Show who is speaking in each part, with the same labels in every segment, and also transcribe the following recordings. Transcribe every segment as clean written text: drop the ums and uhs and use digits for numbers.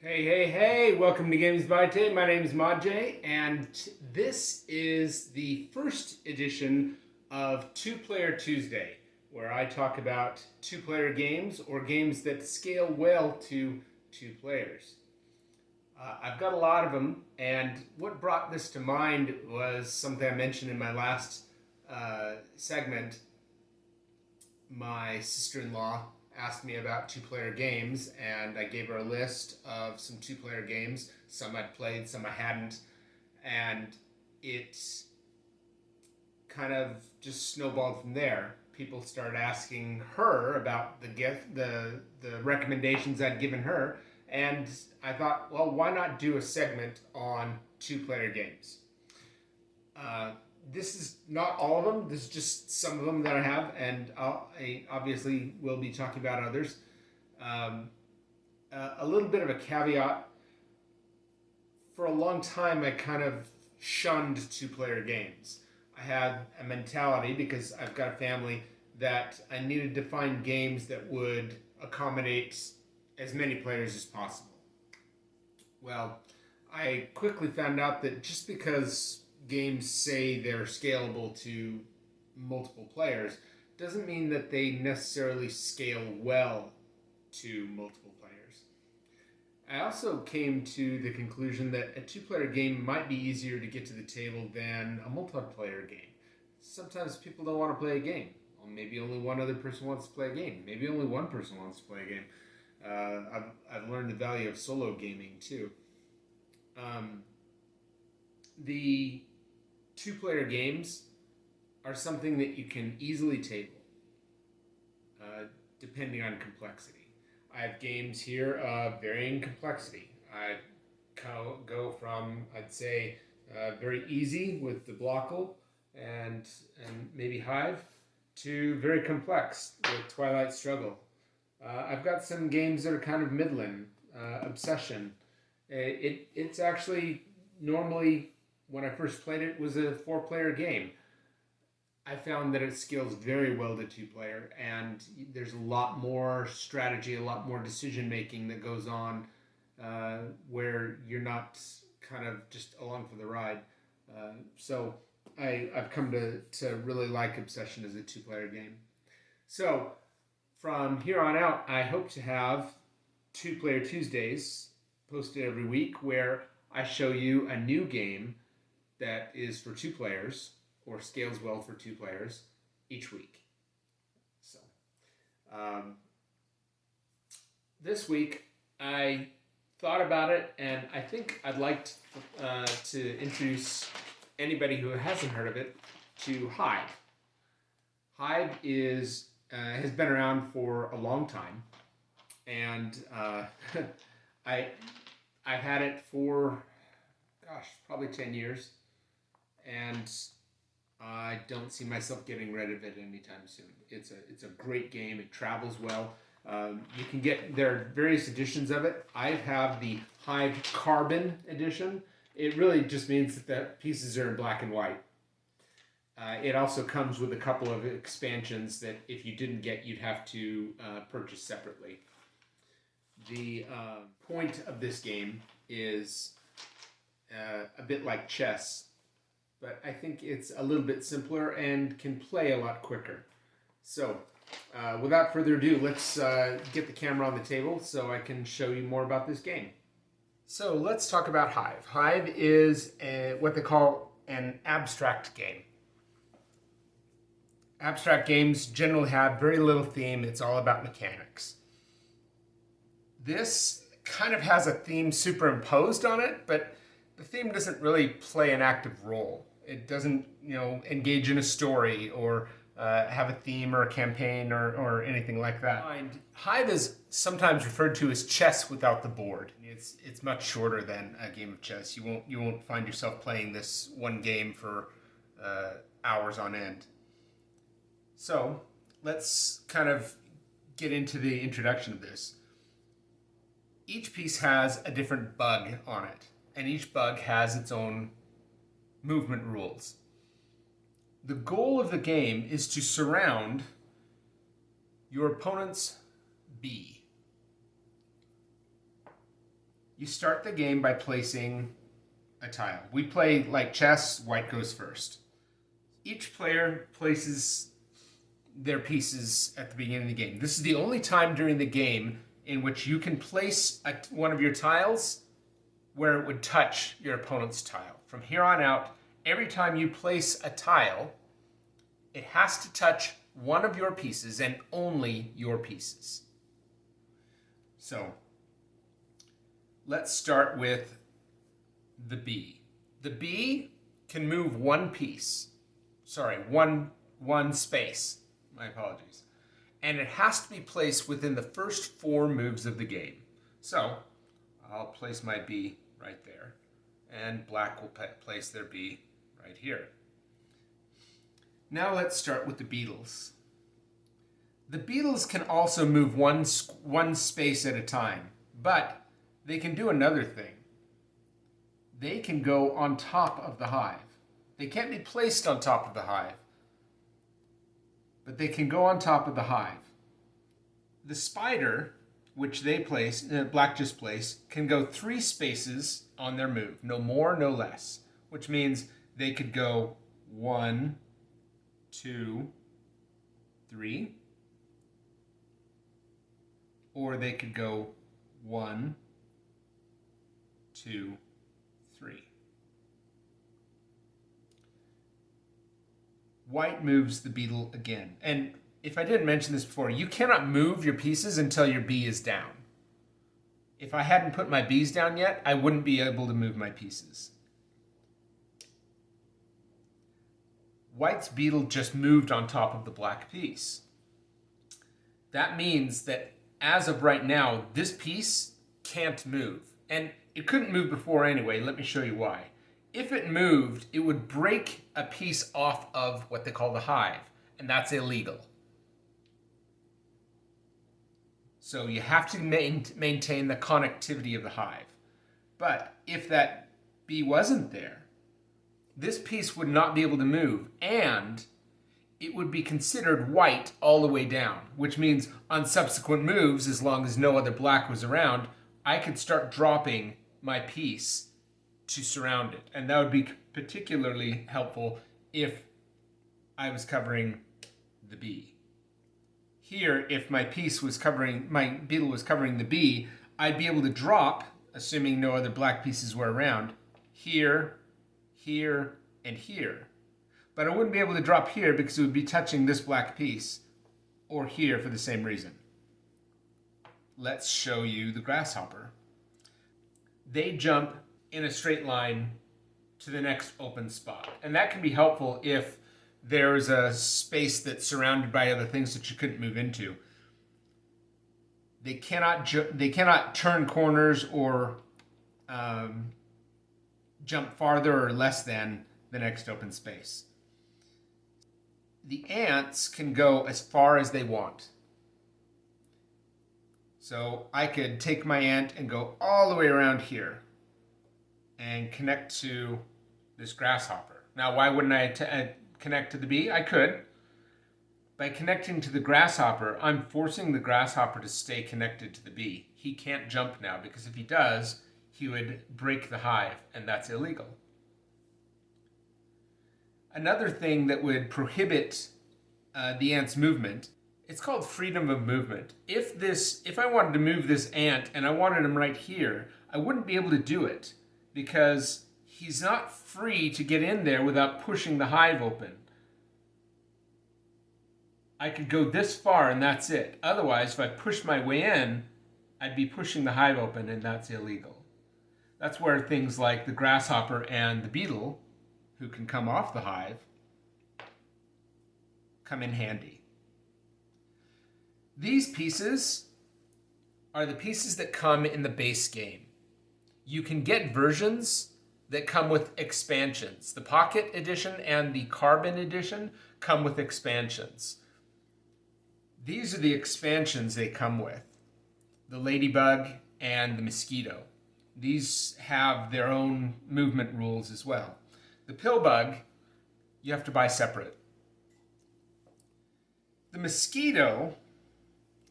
Speaker 1: Hey, welcome to Games by Tay. My name is Majay, and this is the first edition of Two Player Tuesday, where I talk about two-player games or games that scale well to two players. I've got a lot of them, and what brought this to mind was something I mentioned in my last segment. My sister-in-law asked me about two-player games, and I gave her a list of some two-player games. Some I'd played, some I hadn't, and it kind of just snowballed from there. People started asking her about the recommendations I'd given her, and I thought, well, why not do a segment on two-player games? Uh, this is not all of them. This is just some of them that I have, and I obviously will be talking about others. Um, a little bit of a caveat. For a long time, I kind of shunned two-player games. I had a mentality, because I've got a family, that I needed to find games that would accommodate as many players as possible. Well, I quickly found out that just because games say they're scalable to multiple players doesn't mean that they necessarily scale well to multiple players. I also came to the conclusion that a two-player game might be easier to get to the table than a multiplayer game. Sometimes people don't want to play a game. Well, maybe only one other person wants to play a game. Maybe only one person wants to play a game. I've learned the value of solo gaming too. The two-player games are something that you can easily table, depending on complexity. I have games here of varying complexity. I go from, I'd say, very easy with the Blockle and maybe Hive, to very complex with Twilight Struggle. I've got some games that are kind of middling. Obsession. It's actually normally, when I first played it, was a four-player game. I found that it scales very well to two-player, and there's a lot more strategy, a lot more decision-making that goes on, where you're not kind of just along for the ride. So I've come to really like Obsession as a two-player game. So from here on out, I hope to have two-player Tuesdays posted every week, where I show you a new game that is for two players or scales well for two players each week. So this week I thought about it, and I think I'd like to introduce anybody who hasn't heard of it to Hive. Hive has been around for a long time, and I've had it for, probably 10 years, and I don't see myself getting rid of it anytime soon. It's a great game. It travels well. You can there are various editions of it. I have the Hive Carbon edition. It really just means that the pieces are in black and white. It also comes with a couple of expansions that if you didn't get, you'd have to purchase separately. The point of this game is a bit like chess, but I think it's a little bit simpler and can play a lot quicker. So, without further ado, let's get the camera on the table so I can show you more about this game. So let's talk about Hive. Hive is what they call an abstract game. Abstract games generally have very little theme. It's all about mechanics. This kind of has a theme superimposed on it, but the theme doesn't really play an active role. It doesn't, engage in a story or have a theme or a campaign or anything like that. Hive is sometimes referred to as chess without the board. It's much shorter than a game of chess. You won't find yourself playing this one game for hours on end. So let's kind of get into the introduction of this. Each piece has a different bug on it, and each bug has its own movement rules. The goal of the game is to surround your opponent's B. You start the game by placing a tile. We play like chess, white goes first. Each player places their pieces at the beginning of the game. This is the only time during the game in which you can place one of your tiles where it would touch your opponent's tile. From here on out, every time you place a tile, it has to touch one of your pieces and only your pieces. So let's start with the bee. The bee can move one piece. Sorry, one space. My apologies. And it has to be placed within the first 4 moves of the game. So I'll place my bee right there. And black will place their bee right here. Now let's start with the beetles. The beetles can also move one space at a time, but they can do another thing. They can go on top of the hive. They can't be placed on top of the hive, but they can go on top of the hive. The spider, which they place, black just placed, can go 3 spaces on their move. No more, no less. Which means they could go 1, 2, 3. Or they could go 1, 2, 3. White moves the beetle again. And if I didn't mention this before, you cannot move your pieces until your bee is down. If I hadn't put my bees down yet, I wouldn't be able to move my pieces. White's beetle just moved on top of the black piece. That means that as of right now, this piece can't move. And it couldn't move before anyway. Let me show you why. If it moved, it would break a piece off of what they call the hive, and that's illegal. So you have to maintain the connectivity of the hive. But if that bee wasn't there, this piece would not be able to move, and it would be considered white all the way down, which means on subsequent moves, as long as no other black was around, I could start dropping my piece to surround it. And that would be particularly helpful if I was covering the bee. Here, if my beetle was covering the bee, I'd be able to drop, assuming no other black pieces were around, here, here, and here. But I wouldn't be able to drop here because it would be touching this black piece, or here for the same reason. Let's show you the grasshopper. They jump in a straight line to the next open spot. And that can be helpful if there's a space that's surrounded by other things that you couldn't move into. They cannot turn corners or jump farther or less than the next open space. The ants can go as far as they want. So I could take my ant and go all the way around here and connect to this grasshopper. Now, why wouldn't I connect to the bee? I could. By connecting to the grasshopper, I'm forcing the grasshopper to stay connected to the bee. He can't jump now because if he does, he would break the hive, and that's illegal. Another thing that would prohibit the ant's movement, it's called freedom of movement. If I wanted to move this ant and I wanted him right here, I wouldn't be able to do it because he's not free to get in there without pushing the hive open. I could go this far and that's it. Otherwise, if I pushed my way in, I'd be pushing the hive open, and that's illegal. That's where things like the grasshopper and the beetle, who can come off the hive, come in handy. These pieces are the pieces that come in the base game. You can get versions that come with expansions. The Pocket Edition and the Carbon Edition come with expansions. These are the expansions they come with. The ladybug and the mosquito. These have their own movement rules as well. The pillbug, you have to buy separate. The mosquito,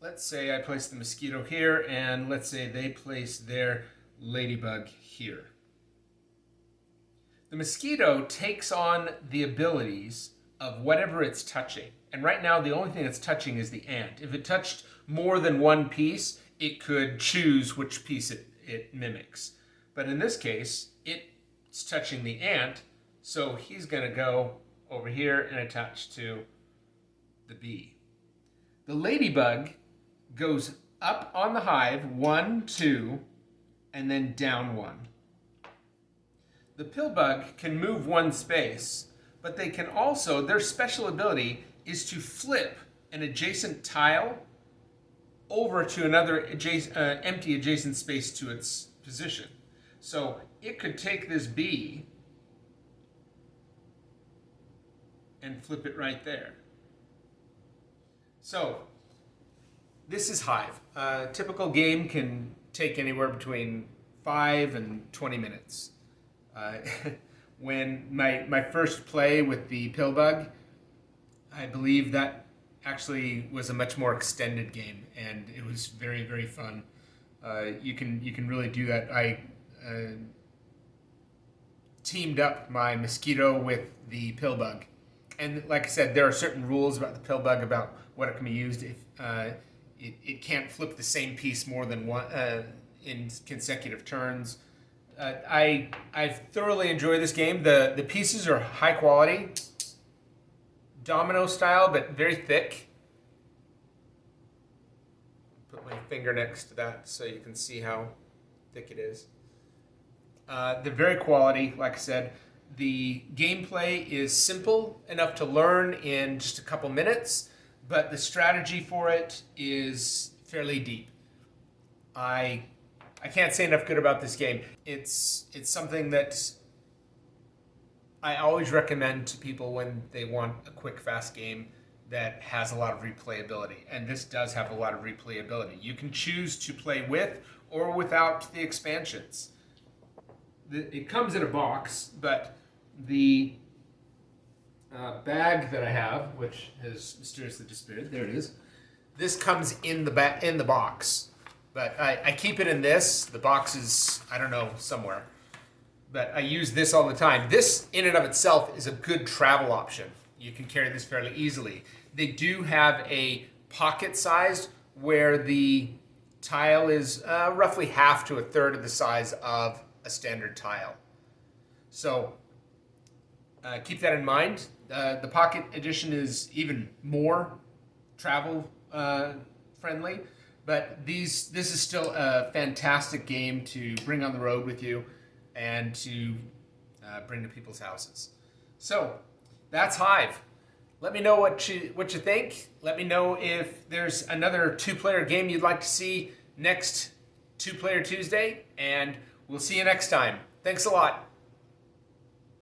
Speaker 1: let's say I place the mosquito here, and let's say they place their ladybug here. The mosquito takes on the abilities of whatever it's touching. And right now, the only thing it's touching is the ant. If it touched more than one piece, it could choose which piece it mimics. But in this case, it's touching the ant, so he's going to go over here and attach to the bee. The ladybug goes up on the hive, 1, 2, and then down 1. The pillbug can move one space, but they can also, their special ability is to flip an adjacent tile over to another empty adjacent space to its position. So it could take this bee and flip it right there. So this is Hive. A typical game can take anywhere between 5 and 20 minutes. When my first play with the pillbug, I believe that actually was a much more extended game, and it was very, very fun. You can really do that. I teamed up my mosquito with the pillbug, and like I said, there are certain rules about the pillbug about what it can be used. If it can't flip the same piece more than one in consecutive turns. I thoroughly enjoy this game. The pieces are high quality, domino style, but very thick. Put my finger next to that so you can see how thick it is. They're very quality, like I said. The gameplay is simple enough to learn in just a couple minutes, but the strategy for it is fairly deep. I can't say enough good about this game. It's something that I always recommend to people when they want a quick, fast game that has a lot of replayability. And this does have a lot of replayability. You can choose to play with or without the expansions. It comes in a box, but the bag that I have, which has mysteriously disappeared, there it is. This comes in the box. But I keep it in this. The box is, I don't know, somewhere. But I use this all the time. This, in and of itself, is a good travel option. You can carry this fairly easily. They do have a pocket size where the tile is roughly half to a third of the size of a standard tile. So keep that in mind. The pocket edition is even more travel friendly. But this is still a fantastic game to bring on the road with you and to bring to people's houses. So that's Hive. Let me know what you think. Let me know if there's another 2-player game you'd like to see next 2-Player Tuesday, and we'll see you next time. Thanks a lot.